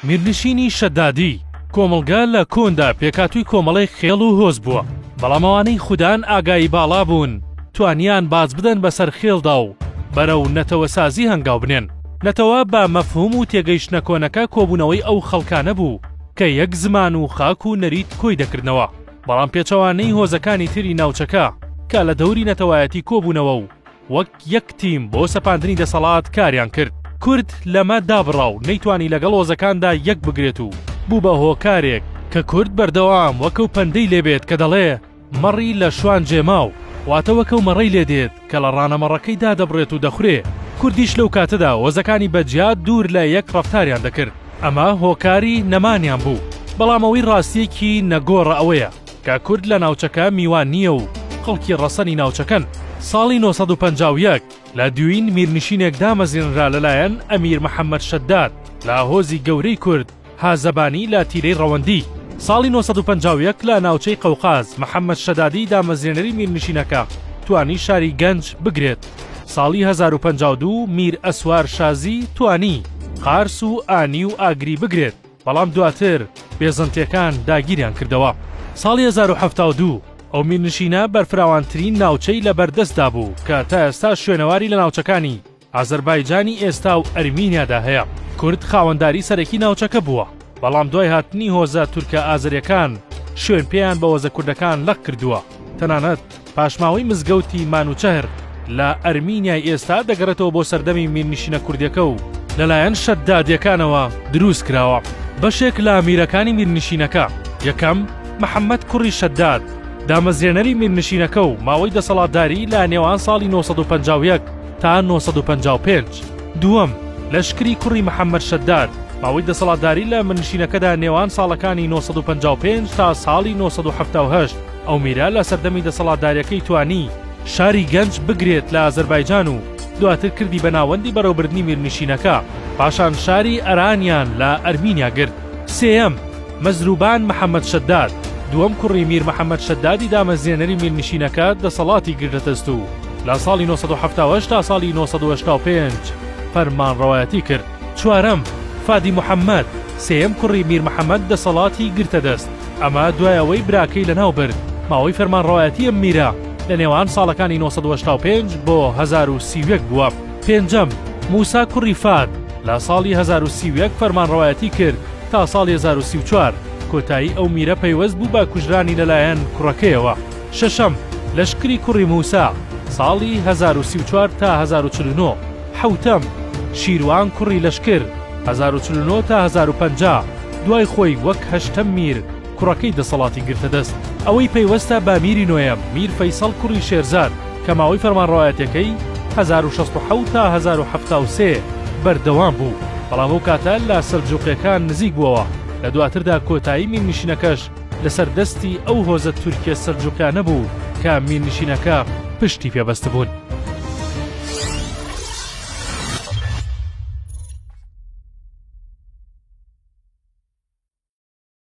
میرنشینی شەدادی کۆمەڵگا لە کۆندا پێکاتووی کۆمەڵی خێڵ و هۆز بووە، بەڵام ئەوانەی خوددان ئاگایی باڵا بوون توانیان باز بدەن بەسەر خێڵدا و بەرەو نەتەوە سازی هەنگاو بنێن. نەتەوە بە مەفهوم و تێگەیشتنە کۆنەکە کۆبوونەوەی ئەو خەڵکانە بوو کە یەک زمان و خاک و نەریت کۆی دەکردنەوە، بەڵام پێچەوانەی هۆزەکانی تری ناوچەکە کە لە دەوری نەتەوایەتی کۆبوونەوە و وەک یەک تیم بۆ سەپاندنی دەسەڵات کاریان کرد. کورد لەمە دابڕا و نەیتوانی لەگەڵ هۆزەکاندا یەک بگرێت و بوو بە هۆکارێک کە کورد بەردەوام وەکەو پەندەی لێبێت کە دەڵێ مەڕی لە شوان جێماو، واتە وەکەو مەڕەی لێدێت کە لە ڕانەمەڕەکەیدا دەبڕێت و دەخورێ. کوردیش لەو کاتەدا هۆزەکانی بەجیات دوور لە یەک ڕەفتاریان دەکرد. ئەمە هۆکاری نەمانیان بوو، بەڵام ئەوەی ڕاستیەکی نەگۆڕە ئەوەیە کە کورد لە ناوچەکە میوان نییە و خەڵکی ڕەسەنی ناوچەکەن. ساڵی 1951 لە دوین میرنشینێک دامەزێنرا لەلایەن ئەمیر محەممەد شەداد لە هۆزی گەورەی کورد هازەبانی لە تیرەی ڕەوەندی. ساڵی 1951 لە ناوچەی قەوقاز محەممەد شەدادی دامەزێنەری میرنشینەکە توانی شاری گەنج بگرێت. ساڵی 1952 میر ئەسوار شازی توانی قارس و ئانی و ئاگری بگرێت، بەڵام دواتر بێزەنتیەکان داگیریان کردەوە. ساڵی 1972 ئەو میرنشینە بەرفراوانترین ناوچەی لە بەردەستدا بوو کە تا ئێستا شوێنەواری لە ناوچەکانی ئازەربایجانی ئێستا و ئەرمینیادا هەیە. کورد خاوەنداری سەرەکی ناوچەکە بووە، بەڵام دوای هاتنی هۆزە تورکە ئازەریەکان شوێن پێیان بە هۆزە کوردەکان لەق کردووە. تەنانەت پاشماوەی مزگەوتی مانوچەهر لە ئەرمینیای ئێستا دەگەڕێتەوە بۆ سەردەمی میرنشینە کوردەکە و لەلایەن شەدادیەکانەوە دروست کراوە. بەشێک لە ئامیرەکانی میرنشینەکە یەکەم محەممەد کوڕی شەداد دامەزێنەری میرنشینەکە و ماوەی دەسەڵاتداری لە نێوان ساڵی 1951 تا 1955. دووەم لەشکری کوڕی محەممەد شەداد ماوەی دەسەڵاتداری لە میرنشینەکەدا نێوان ساڵەکانی 1955 تا ساڵی 1970. ئەو میرە لە سەردەمی دەسەڵاتداریەکەی توانی شاری گەنج بگرێت لە ئازەربایجان و دواتر کردی بە ناوەندی بەڕێوەبردنی میرنشینەکە، پاشان شاری ئەرانیان لە ئەرمینیا گرت. سێەم مەزروبان محەممەد شەداد دووەم کوڕی میر محەممەد شەدادی دامەزێنەری میرنشینەکە دەسەڵاتی گردەدەست و لە ساڵی 1970 تا ساڵی 1985 فەرمانڕەوایەتی کرد. چوارەم فادی محەممەد سێەم کوڕی میر محەممەد دەسەڵاتی گرتەدەست، ئەمە دوایەوەی براکەی لەناو برد. ماوەی فەرمانڕەوایەتی ئەم میرە لە نێوان ساڵەکانی 1985 بۆ 1930 بووە. پێنجەم موسا کوڕی فاد لە ساڵی 1930 فەرمانڕەوایەتی کرد تا ساڵی 1934. کۆتایی ئەو میرە پەیوەست بوو بە کوژرانی لەلایەن کوڕەکەیەوە. شەشەم لەشکری کوڕی موسا ساڵی 1934 تا 1949. حوتەم شیروان کوڕی لەشکر 1949 تا 1950 دوای خۆی وەک هەشتەم میر کوڕەکەی دەسەڵاتی گرتەدەست. ئەوەی پەیوەستە بە میری نوێیەم میر فەیسەڵ کوڕی شێرزاد کە ماوەی فەرمانڕەوایەتەکەی 1967 تا 1973 بەردەوام بوو، بەڵام ئەو کاتە لە سەلجوقیەکان نزیک بووەوە. لە دواتردا کۆتایی میرنشینەکەش لەسەر دەستی ئەو هۆزە تورکیە سەلجوقیانە بوو کە میرنشینەکە پشتی پێبەستە بوون.